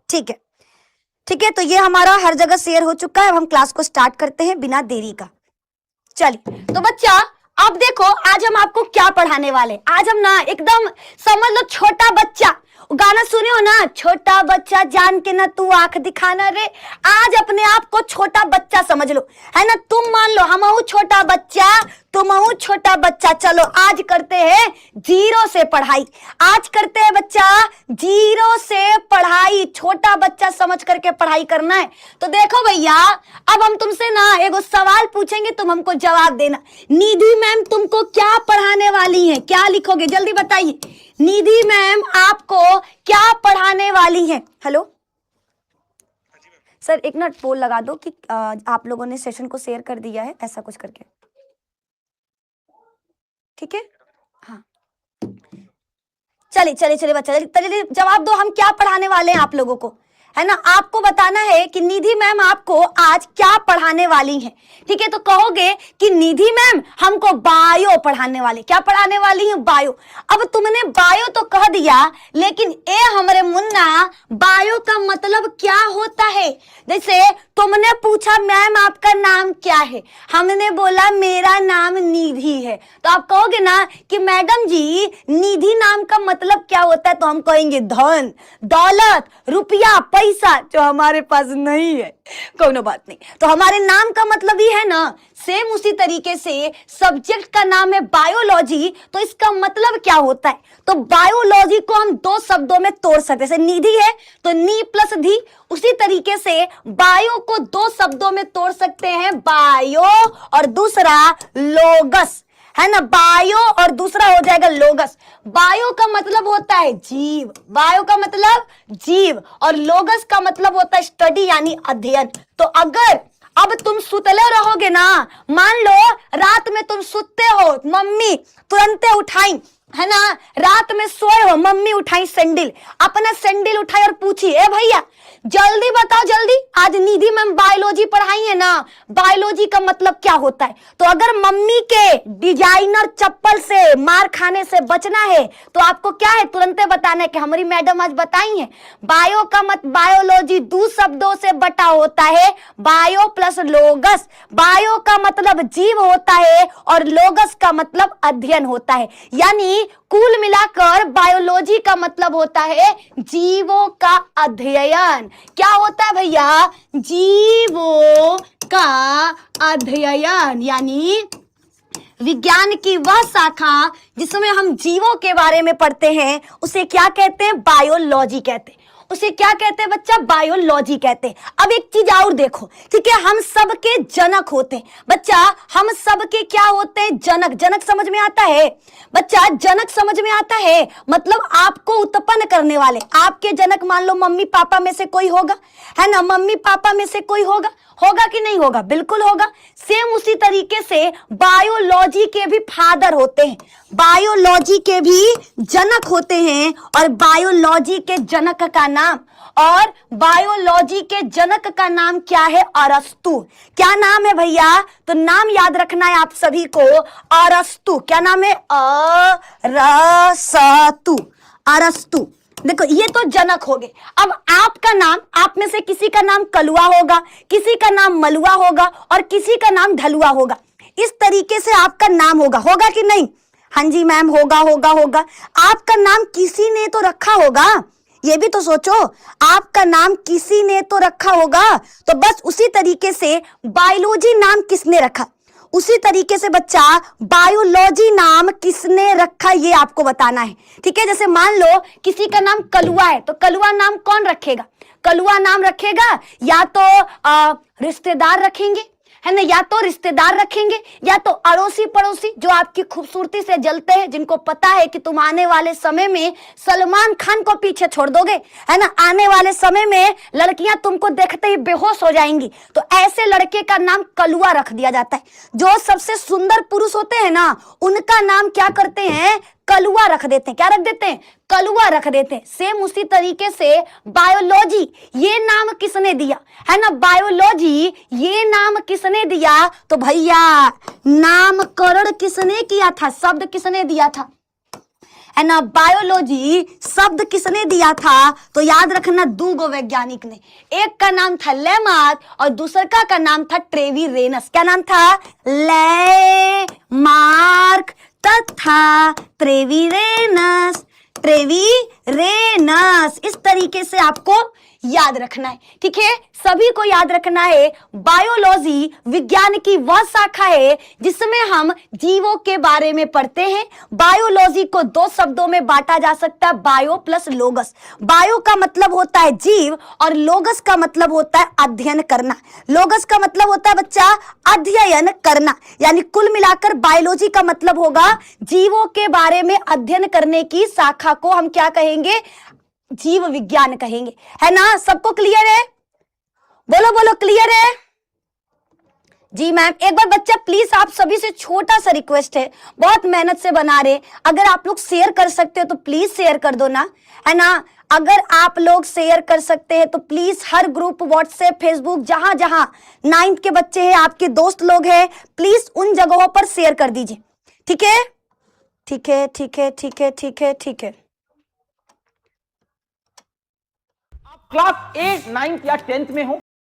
ठीक है, ठीक है, तो ये हमारा हर जगह शेयर हो चुका है। अब हम क्लास को स्टार्ट करते हैं बिना देरी का। चलिए तो बच्चा अब देखो आज हम आपको क्या पढ़ाने वाले। आज हम ना एकदम समझ लो छोटा बच्चा, गाना सुने हो ना, छोटा बच्चा जान के ना तू आंख दिखाना रे। आज अपने आप को छोटा बच्चा समझ लो, है ना। तुम मान लो हम छोटा बच्चा, तुम छोटा बच्चा। चलो आज करते हैं जीरो से पढ़ाई। आज करते हैं बच्चा जीरो से पढ़ाई। छोटा बच्चा समझ करके पढ़ाई करना है। तो देखो भैया, अब हम तुमसे ना एगो सवाल पूछेंगे, तुम हमको जवाब देना। निधि मैम तुमको क्या पढ़ाने वाली हैं? क्या लिखोगे जल्दी बताइए। निधि मैम आपको क्या पढ़ाने वाली हैं? हेलो सर, एक ना पोल लगा दो कि आप लोगों ने सेशन को शेयर कर दिया है, ऐसा कुछ करके, ठीक है। हाँ चलिए चलिए चलिए बच्चा, चलिए जवाब दो, हम क्या पढ़ाने वाले हैं आप लोगों को, है ना। आपको बताना है कि निधि मैम आपको आज क्या पढ़ाने वाली हैं, ठीक है। तो कहोगे कि निधि मैम हमको बायो पढ़ाने वाली। क्या पढ़ाने वाली है? बायो। अब तुमने बायो तो कह दिया, लेकिन ए हमारे मुन्ना बायो का मतलब क्या होता है? जैसे तुमने पूछा मैम आपका नाम क्या है, हमने बोला मेरा नाम निधि है। तो आप कहोगे ना कि मैडम जी निधि नाम का मतलब क्या होता है? तो हम कहेंगे धन, दौलत, रुपया, पैसा, जो हमारे पास नहीं है। कोनो बात नहीं, तो हमारे नाम का मतलब ही है ना। सेम उसी तरीके से सब्जेक्ट का नाम है बायोलॉजी, तो इसका मतलब क्या होता है? तो बायोलॉजी को हम दो शब्दों में तोड़ सकते हैं। जैसे निधि है तो नी प्लस धी, उसी तरीके से बायो को दो शब्दों में तोड़ सकते हैं, बायो और दूसरा लोगस, है ना। बायो और दूसरा हो जाएगा लोगस। बायो का मतलब होता है जीव, बायो का मतलब जीव, और लोगस का मतलब होता है स्टडी यानी अध्ययन। तो अगर अब तुम सुतले रहोगे ना, मान लो रात में तुम सुतते हो, मम्मी तुरंत उठाई, है ना। रात में सोए हो, मम्मी उठाई सैंडल, अपना सैंडल उठाई और पूछी ए भैया जल्दी बताओ जल्दी, आज निधि मैम बायोलॉजी पढ़ाई है ना, बायोलॉजी का मतलब क्या होता है? तो अगर मम्मी के डिजाइनर चप्पल से मार खाने से बचना है तो आपको क्या है, तुरंत बताना है कि हमारी मैडम आज बताई है। बायो का मत बायोलॉजी दो शब्दों से बटा होता है, बायो प्लस लोगस। बायो का मतलब जीव होता है और लोगस का मतलब अध्ययन होता है। यानी कुल मिलाकर बायोलॉजी का मतलब होता है जीवों का अध्ययन। क्या होता है भैया? जीवों का अध्ययन, यानी विज्ञान की वह शाखा जिसमें हम जीवों के बारे में पढ़ते हैं उसे क्या कहते हैं? बायोलॉजी कहते हैं। उसे क्या कहते हैं बच्चा? बायोलॉजी कहते हैं। अब एक चीज और देखो, ठीक है, हम सबके जनक होते हैं बच्चा, हम सबके क्या होते हैं? जनक। जनक समझ में आता है बच्चा? जनक समझ में आता है, मतलब आपको उत्पन्न करने वाले। आपके जनक मान लो मम्मी पापा में से कोई होगा, है ना। मम्मी पापा में से कोई होगा, होगा कि नहीं होगा? बिल्कुल होगा। सेम उसी तरीके से बायोलॉजी के भी फादर होते हैं, बायोलॉजी के भी जनक होते हैं, और बायोलॉजी के जनक का नाम, और बायोलॉजी के जनक का नाम क्या है? अरस्तु। क्या नाम है भैया? तो नाम याद रखना है आप सभी को, अरस्तु। क्या नाम है? अरस्तु, अरस्तु। देखो ये तो जनक हो गए। अब आपका नाम, आप में से किसी का नाम कलुआ होगा, किसी का नाम मलुआ होगा, और किसी का नाम ढलुआ होगा। इस तरीके से आपका नाम होगा, होगा कि नहीं? हाँ जी मैम, होगा होगा होगा। आपका नाम किसी ने तो रखा होगा, ये भी तो सोचो, आपका नाम किसी ने तो रखा होगा। तो बस उसी तरीके से बायोलॉजी नाम किसने रखा, उसी तरीके से बच्चा बायोलॉजी नाम किसने रखा ये आपको बताना है, ठीक है। जैसे मान लो किसी का नाम कलुआ है, तो कलुआ नाम कौन रखेगा? कलुआ नाम रखेगा या तो रिश्तेदार रखेंगे, है ना, या तो रिश्तेदार रखेंगे, या तो अड़ोसी पड़ोसी जो आपकी खूबसूरती से जलते हैं, जिनको पता है कि तुम आने वाले समय में सलमान खान को पीछे छोड़ दोगे, है ना, आने वाले समय में लड़कियां तुमको देखते ही बेहोश हो जाएंगी, तो ऐसे लड़के का नाम कलुआ रख दिया जाता है। जो सबसे सुंदर पुरुष होते हैं ना, उनका नाम क्या करते हैं? कलुआ रख देते हैं। क्या रख देते हैं? कलुआ रख देते हैं। सेम उसी तरीके से बायोलॉजी, ये नाम किसने दिया, है ना, बायोलॉजी ये नाम किसने दिया? तो भैया नामकरण किसने किया था? शब्द किसने दिया था? है ना। बायोलॉजी शब्द किसने दिया था? तो याद रखना, दो वैज्ञानिक ने, एक का नाम था लेमार्क और दूसरा का नाम था ट्रेवीरेनस। क्या नाम था? लेमार्क तथा ट्रेवीरेनस। ट्रेवीरेनस, इस तरीके से आपको याद रखना है, ठीक है। सभी को याद रखना है, बायोलॉजी विज्ञान की वह शाखा है जिसमें हम जीवों के बारे में पढ़ते हैं। बायोलॉजी को दो शब्दों में बांटा जा सकता है, बायो प्लस लोगस। बायो का मतलब होता है जीव और लोगस का मतलब होता है अध्ययन करना। लोगस का मतलब होता है बच्चा अध्ययन करना, यानी कुल मिलाकर बायोलॉजी का मतलब होगा जीवों के बारे में अध्ययन करने की शाखा को हम क्या कहेंगे? जीव विज्ञान कहेंगे, है ना। सबको क्लियर है? बोलो बोलो, क्लियर है? जी मैम। एक बार बच्चा प्लीज आप सभी से छोटा सा रिक्वेस्ट है, बहुत मेहनत से बना रहे, अगर आप लोग शेयर कर सकते हो तो प्लीज शेयर कर दो ना, है ना। अगर आप लोग शेयर कर सकते हैं तो please her group, WhatsApp, Facebook, जहां जहां 9th के बच्चे हैं, आपके दोस्त लोग हैं, प्लीज उन जगहों पर शेयर कर दीजिए, ठीक है। ठीक है, ठीक है, ठीक है, ठीक है, ठीक है। क्लास 8, 9 या 10th में हो,